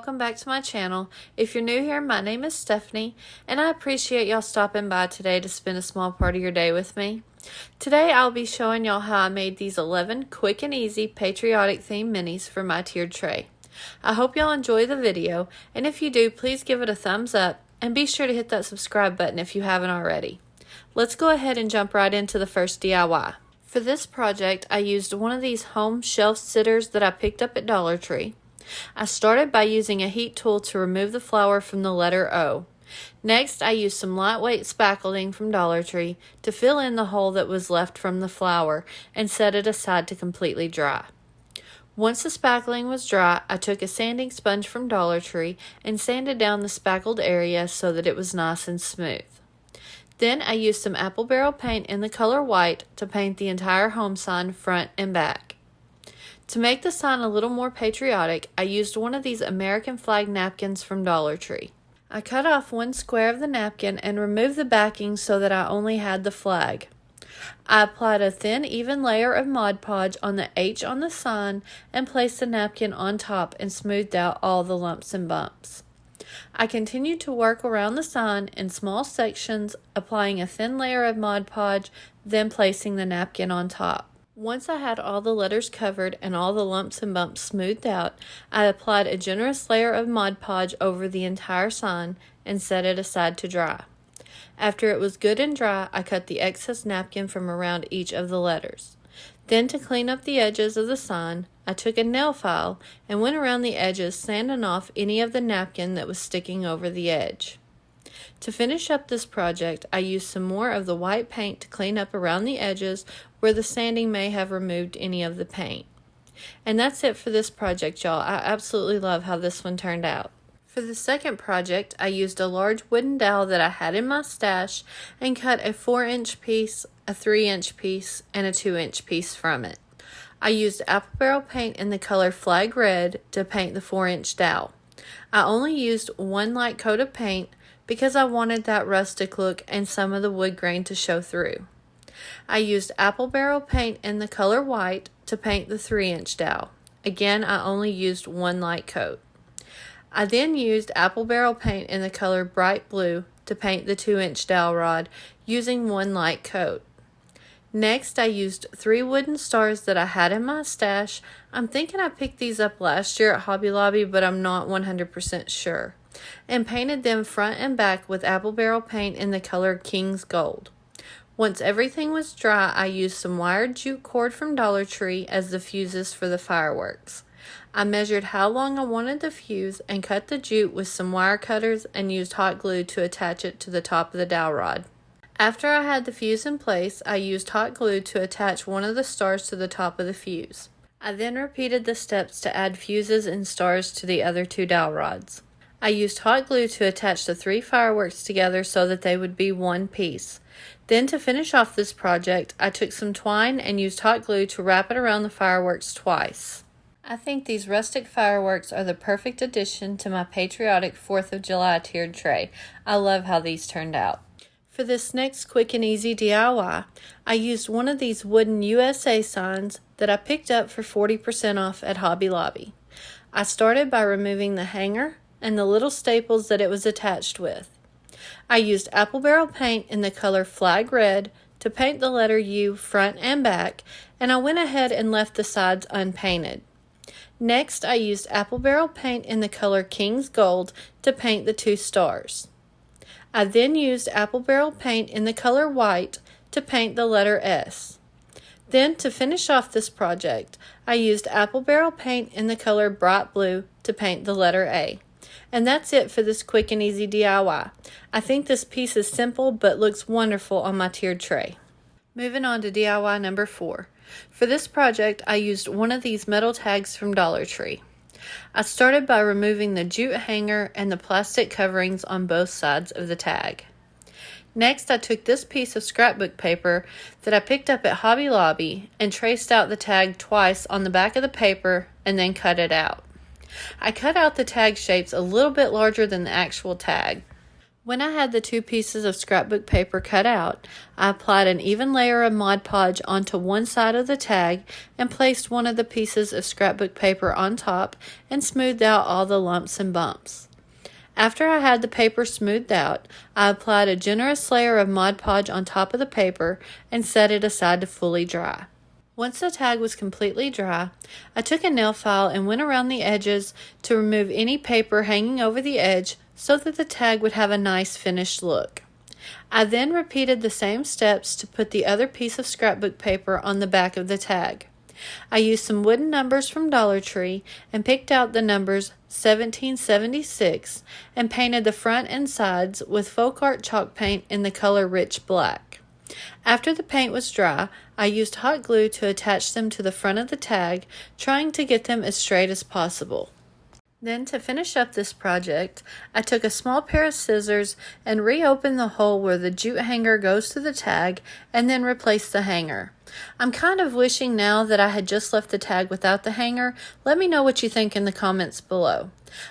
welcome back to my channel. If you're new here, my name is Stephanie, and I appreciate y'all stopping by today to spend a small part of your day with me. Today I'll be showing y'all how I made these 11 quick and easy patriotic themed minis for my tiered tray. I hope y'all enjoy the video, and if you do, please give it a thumbs up, and be sure to hit that subscribe button if you haven't already. Let's go ahead and jump right into the first DIY. For this project, I used one of these home shelf sitters that I picked up at Dollar Tree. I started by using a heat tool to remove the flower from the letter O. Next, I used some lightweight spackling from Dollar Tree to fill in the hole that was left from the flower and set it aside to completely dry. Once the spackling was dry, I took a sanding sponge from Dollar Tree and sanded down the spackled area so that it was nice and smooth. Then I used some apple barrel paint in the color white to paint the entire home sign front and back. To make the sign a little more patriotic, I used one of these American flag napkins from Dollar Tree. I cut off one square of the napkin and removed the backing so that I only had the flag. I applied a thin, even layer of Mod Podge on the H on the sign and placed the napkin on top and smoothed out all the lumps and bumps. I continued to work around the sign in small sections, applying a thin layer of Mod Podge, then placing the napkin on top. Once I had all the letters covered and all the lumps and bumps smoothed out, I applied a generous layer of Mod Podge over the entire sign and set it aside to dry. After it was good and dry, I cut the excess napkin from around each of the letters. Then, to clean up the edges of the sign, I took a nail file and went around the edges, sanding off any of the napkin that was sticking over the edge. To finish up this project, I used some more of the white paint to clean up around the edges where the sanding may have removed any of the paint. And that's it for this project, y'all. I absolutely love how this one turned out. For the second project, I used a large wooden dowel that I had in my stash and cut a 4-inch piece, a 3-inch piece, and a 2-inch piece from it. I used apple barrel paint in the color Flag Red to paint the 4-inch dowel. I only used one light coat of paint because I wanted that rustic look and some of the wood grain to show through. I used apple barrel paint in the color white to paint the 3-inch dowel. Again, I only used one light coat. I then used apple barrel paint in the color bright blue to paint the 2-inch dowel rod using one light coat. Next, I used 3 wooden stars that I had in my stash. I'm thinking I picked these up last year at Hobby Lobby, but I'm not 100% sure. And painted them front and back with apple barrel paint in the color King's Gold. Once everything was dry, I used some wired jute cord from Dollar Tree as the fuses for the fireworks. I measured how long I wanted the fuse and cut the jute with some wire cutters and used hot glue to attach it to the top of the dowel rod. After I had the fuse in place, I used hot glue to attach one of the stars to the top of the fuse. I then repeated the steps to add fuses and stars to the other 2 dowel rods. I used hot glue to attach the 3 fireworks together so that they would be one piece. Then, to finish off this project, I took some twine and used hot glue to wrap it around the fireworks twice. I think these rustic fireworks are the perfect addition to my patriotic 4th of July tiered tray. I love how these turned out. For this next quick and easy DIY, I used one of these wooden USA signs that I picked up for 40% off at Hobby Lobby. I started by removing the hanger and the little staples that it was attached with. I used apple barrel paint in the color Flag Red to paint the letter U front and back, and I went ahead and left the sides unpainted. Next, I used apple barrel paint in the color King's Gold to paint the 2 stars. I then used apple barrel paint in the color white to paint the letter S. Then, to finish off this project, I used apple barrel paint in the color bright blue to paint the letter A. And that's it for this quick and easy DIY. I think this piece is simple but looks wonderful on my tiered tray. Moving on to DIY number 4. For this project, I used one of these metal tags from Dollar Tree. I started by removing the jute hanger and the plastic coverings on both sides of the tag. Next, I took this piece of scrapbook paper that I picked up at Hobby Lobby and traced out the tag twice on the back of the paper and then cut it out. I cut out the tag shapes a little bit larger than the actual tag. When I had the 2 pieces of scrapbook paper cut out, I applied an even layer of Mod Podge onto one side of the tag and placed one of the pieces of scrapbook paper on top and smoothed out all the lumps and bumps. After I had the paper smoothed out, I applied a generous layer of Mod Podge on top of the paper and set it aside to fully dry. Once the tag was completely dry, I took a nail file and went around the edges to remove any paper hanging over the edge so that the tag would have a nice finished look. I then repeated the same steps to put the other piece of scrapbook paper on the back of the tag. I used some wooden numbers from Dollar Tree and picked out the numbers 1776 and painted the front and sides with folk art chalk paint in the color rich black. After the paint was dry, I used hot glue to attach them to the front of the tag, trying to get them as straight as possible. Then, to finish up this project, I took a small pair of scissors and reopened the hole where the jute hanger goes to the tag and then replaced the hanger. I'm kind of wishing now that I had just left the tag without the hanger. Let me know what you think in the comments below.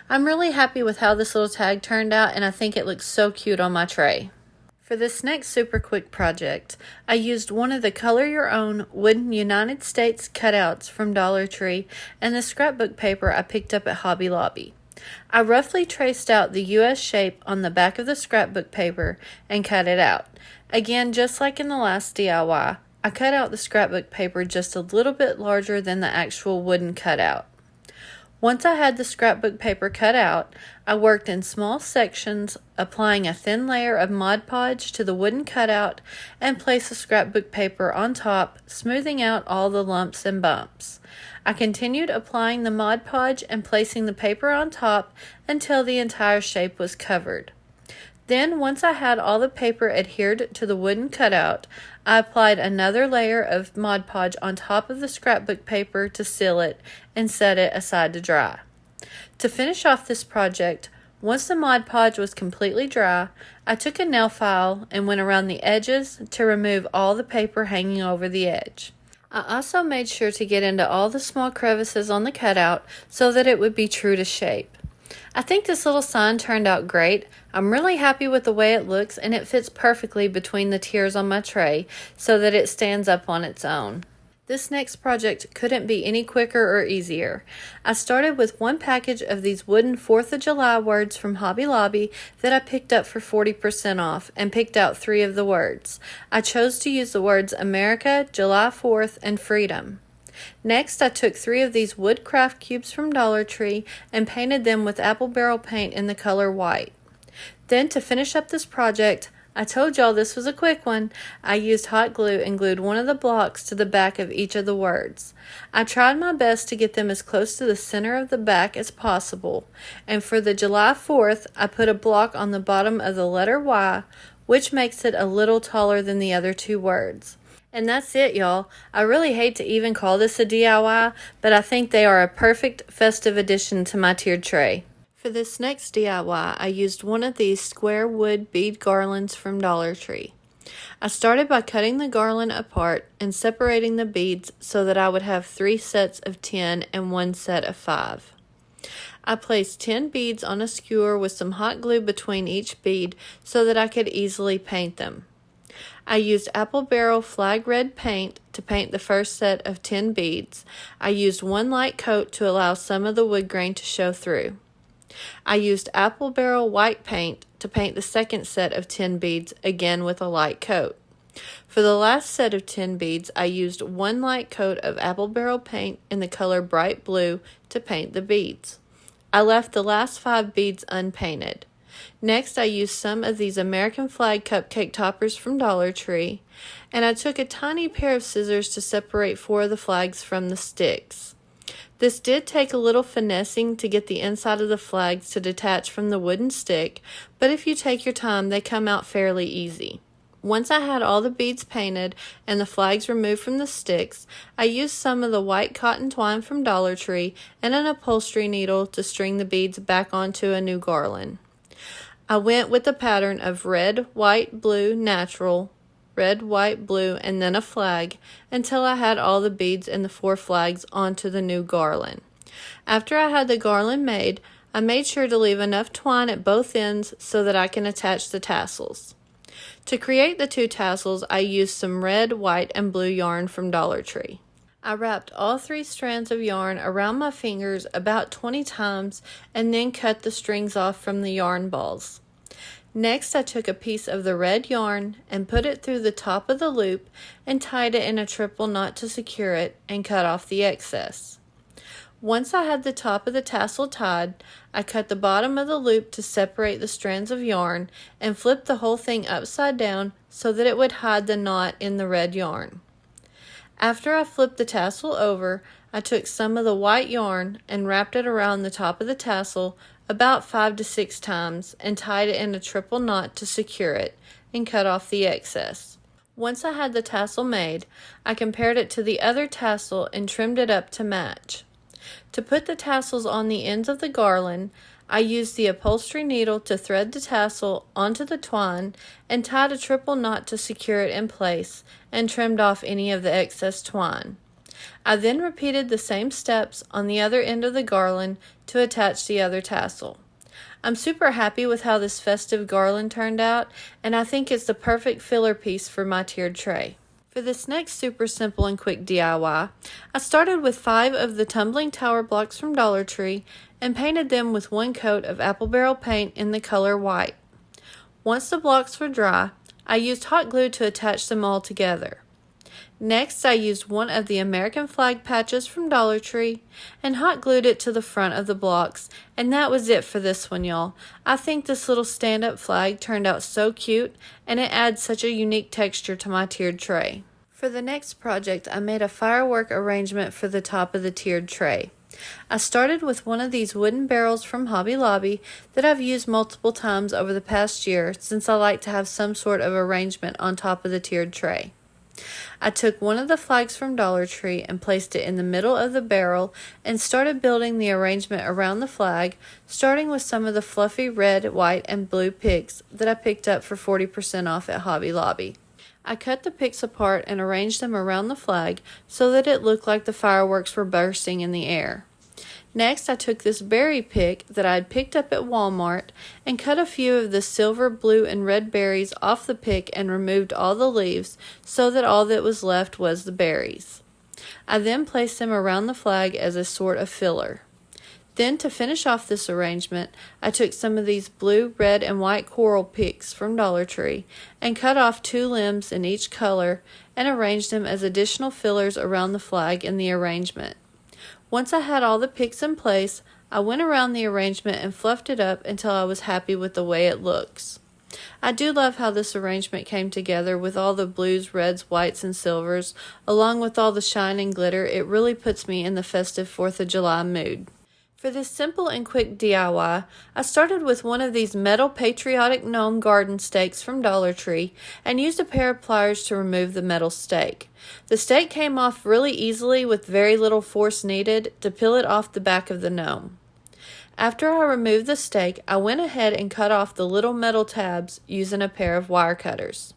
I'm really happy with how this little tag turned out, and I think it looks so cute on my tray. For this next super quick project, I used one of the Color Your Own wooden United States cutouts from Dollar Tree and the scrapbook paper I picked up at Hobby Lobby. I roughly traced out the U.S. shape on the back of the scrapbook paper and cut it out. Again, just like in the last DIY, I cut out the scrapbook paper just a little bit larger than the actual wooden cutout. Once I had the scrapbook paper cut out, I worked in small sections, applying a thin layer of Mod Podge to the wooden cutout and placed the scrapbook paper on top, smoothing out all the lumps and bumps. I continued applying the Mod Podge and placing the paper on top until the entire shape was covered. Then, once I had all the paper adhered to the wooden cutout, I applied another layer of Mod Podge on top of the scrapbook paper to seal it and set it aside to dry. To finish off this project, once the Mod Podge was completely dry, I took a nail file and went around the edges to remove all the paper hanging over the edge. I also made sure to get into all the small crevices on the cutout so that it would be true to shape. I think this little sign turned out great. I'm really happy with the way it looks, and it fits perfectly between the tiers on my tray so that it stands up on its own. This next project couldn't be any quicker or easier. I started with one package of these wooden 4th of July words from Hobby Lobby that I picked up for 40% off and picked out 3 of the words. I chose to use the words America, July 4th, and Freedom. Next, I took 3 of these wood craft cubes from Dollar Tree and painted them with apple barrel paint in the color white. Then, to finish up this project, I told y'all this was a quick one. I used hot glue and glued one of the blocks to the back of each of the words. I tried my best to get them as close to the center of the back as possible, and for the July 4th, I put a block on the bottom of the letter Y, which makes it a little taller than the other 2 words. And that's it, y'all. I really hate to even call this a DIY, but I think they are a perfect festive addition to my tiered tray. For this next DIY, I used one of these square wood bead garlands from Dollar Tree. I started by cutting the garland apart and separating the beads so that I would have 3 sets of 10 and 1 set of 5. I placed 10 beads on a skewer with some hot glue between each bead so that I could easily paint them. I used apple barrel flag red paint to paint the first set of 10 beads. I used 1 light coat to allow some of the wood grain to show through. I used apple barrel white paint to paint the second set of 10 beads, again with a light coat. For the last set of 10 beads, I used 1 light coat of apple barrel paint in the color bright blue to paint the beads. I left the last 5 beads unpainted. Next, I used some of these American flag cupcake toppers from Dollar Tree, and I took a tiny pair of scissors to separate 4 of the flags from the sticks. This did take a little finessing to get the inside of the flags to detach from the wooden stick, but if you take your time, they come out fairly easy. Once I had all the beads painted and the flags removed from the sticks, I used some of the white cotton twine from Dollar Tree and an upholstery needle to string the beads back onto a new garland. I went with the pattern of red, white, blue, natural, red, white, blue, and then a flag until I had all the beads and the 4 flags onto the new garland. After I had the garland made, I made sure to leave enough twine at both ends so that I can attach the tassels. To create the 2 tassels, I used some red, white, and blue yarn from Dollar Tree. I wrapped all 3 strands of yarn around my fingers about 20 times and then cut the strings off from the yarn balls. Next, I took a piece of the red yarn and put it through the top of the loop and tied it in a triple knot to secure it and cut off the excess. Once I had the top of the tassel tied, I cut the bottom of the loop to separate the strands of yarn and flipped the whole thing upside down so that it would hide the knot in the red yarn. After I flipped the tassel over, I took some of the white yarn and wrapped it around the top of the tassel about 5 to 6 times and tied it in a triple knot to secure it and cut off the excess. Once I had the tassel made, I compared it to the other tassel and trimmed it up to match. To put the tassels on the ends of the garland, I used the upholstery needle to thread the tassel onto the twine and tied a triple knot to secure it in place and trimmed off any of the excess twine. I then repeated the same steps on the other end of the garland to attach the other tassel. I'm super happy with how this festive garland turned out, and I think it's the perfect filler piece for my tiered tray. For this next super simple and quick DIY, I started with 5 of the tumbling tower blocks from Dollar Tree and painted them with 1 coat of apple barrel paint in the color white. Once the blocks were dry, I used hot glue to attach them all together. Next, I used 1 of the American flag patches from Dollar Tree and hot glued it to the front of the blocks, and that was it for this one, y'all. I think this little stand-up flag turned out so cute, and it adds such a unique texture to my tiered tray. For the next project, I made a firework arrangement for the top of the tiered tray. I started with 1 of these wooden barrels from Hobby Lobby that I've used multiple times over the past year since I like to have some sort of arrangement on top of the tiered tray. I took 1 of the flags from Dollar Tree and placed it in the middle of the barrel and started building the arrangement around the flag, starting with some of the fluffy red, white, and blue picks that I picked up for 40% off at Hobby Lobby. I cut the picks apart and arranged them around the flag so that it looked like the fireworks were bursting in the air. Next, I took this berry pick that I had picked up at Walmart and cut a few of the silver, blue, and red berries off the pick and removed all the leaves so that all that was left was the berries. I then placed them around the flag as a sort of filler. Then, to finish off this arrangement, I took some of these blue, red, and white coral picks from Dollar Tree and cut off 2 limbs in each color and arranged them as additional fillers around the flag in the arrangement. Once I had all the picks in place, I went around the arrangement and fluffed it up until I was happy with the way it looks. I do love how this arrangement came together with all the blues, reds, whites, and silvers, along with all the shine and glitter. It really puts me in the festive 4th of July mood. For this simple and quick DIY, I started with 1 of these metal Patriotic Gnome garden stakes from Dollar Tree and used a pair of pliers to remove the metal stake. The stake came off really easily with very little force needed to peel it off the back of the gnome. After I removed the stake, I went ahead and cut off the little metal tabs using a pair of wire cutters.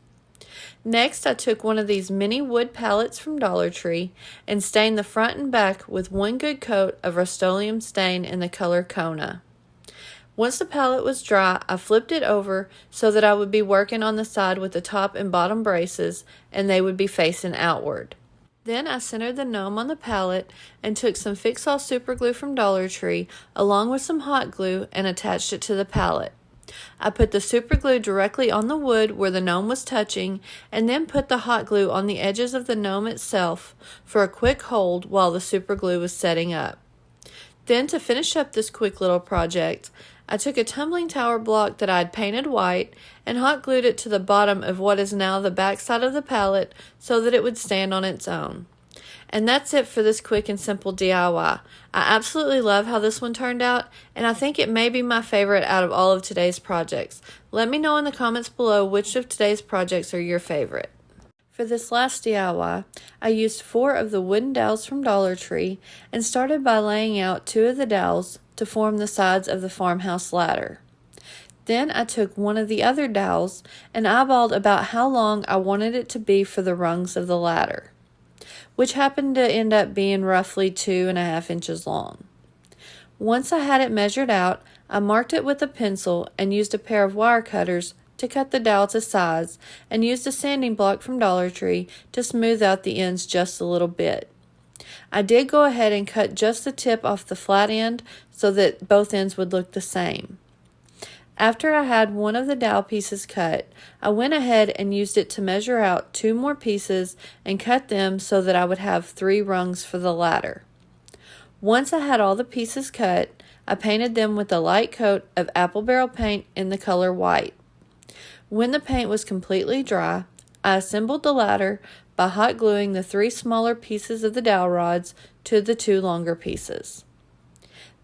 Next, I took 1 of these mini wood pallets from Dollar Tree and stained the front and back with 1 good coat of Rust-Oleum stain in the color Kona. Once the pallet was dry, I flipped it over so that I would be working on the side with the top and bottom braces and they would be facing outward. Then I centered the gnome on the pallet and took some Fix-All super glue from Dollar Tree along with some hot glue and attached it to the pallet. I put the super glue directly on the wood where the gnome was touching and then put the hot glue on the edges of the gnome itself for a quick hold while the super glue was setting up. Then, to finish up this quick little project, I took a tumbling tower block that I had painted white and hot glued it to the bottom of what is now the back side of the pallet so that it would stand on its own. And that's it for this quick and simple DIY. I absolutely love how this one turned out, and I think it may be my favorite out of all of today's projects. Let me know in the comments below which of today's projects are your favorite. For this last DIY, I used 4 of the wooden dowels from Dollar Tree and started by laying out 2 of the dowels to form the sides of the farmhouse ladder. Then I took 1 of the other dowels and eyeballed about how long I wanted it to be for the rungs of the ladder, which happened to end up being roughly 2.5 inches long. Once I had it measured out, I marked it with a pencil and used a pair of wire cutters to cut the dowel to size, and used a sanding block from Dollar Tree to smooth out the ends just a little bit. I did go ahead and cut just the tip off the flat end so that both ends would look the same. After I had one of the dowel pieces cut, I went ahead and used it to measure out 2 more pieces and cut them so that I would have 3 rungs for the ladder. Once I had all the pieces cut, I painted them with a light coat of apple barrel paint in the color white. When the paint was completely dry, I assembled the ladder by hot gluing the 3 smaller pieces of the dowel rods to the 2 longer pieces.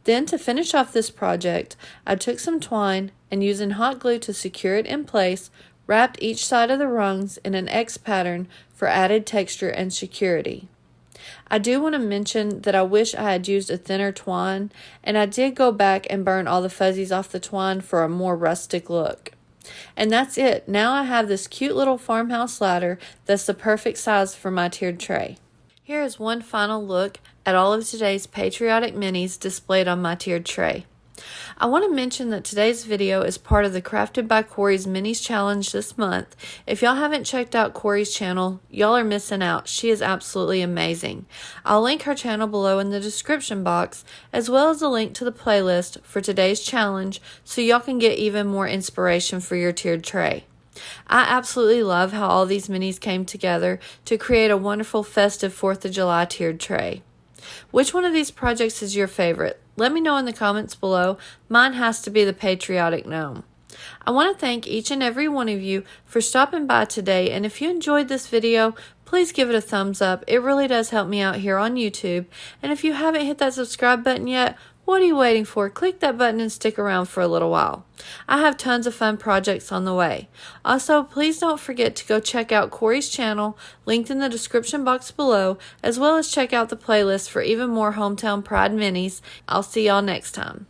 Then, to finish off this project, I took some twine and, using hot glue to secure it in place, wrapped each side of the rungs in an X pattern for added texture and security. I do want to mention that I wish I had used a thinner twine, and I did go back and burn all the fuzzies off the twine for a more rustic look. And that's it. Now I have this cute little farmhouse ladder that's the perfect size for my tiered tray. Here is one final look at all of today's Patriotic minis displayed on my tiered tray. I want to mention that today's video is part of the Crafted by Corie's Minis Challenge this month. If y'all haven't checked out Corie's channel, y'all are missing out. She is absolutely amazing. I'll link her channel below in the description box, as well as a link to the playlist for today's challenge so y'all can get even more inspiration for your tiered tray. I absolutely love how all these minis came together to create a wonderful festive 4th of July tiered tray. Which one of these projects is your favorite? Let me know in the comments below. Mine has to be the Patriotic Gnome. I want to thank each and every one of you for stopping by today, and if you enjoyed this video, please give it a thumbs up. It really does help me out here on YouTube. And if you haven't hit that subscribe button yet, what are you waiting for? Click that button and stick around for a little while. I have tons of fun projects on the way. Also, please don't forget to go check out Corie's channel, linked in the description box below, as well as check out the playlist for even more Hometown Pride minis. I'll see y'all next time.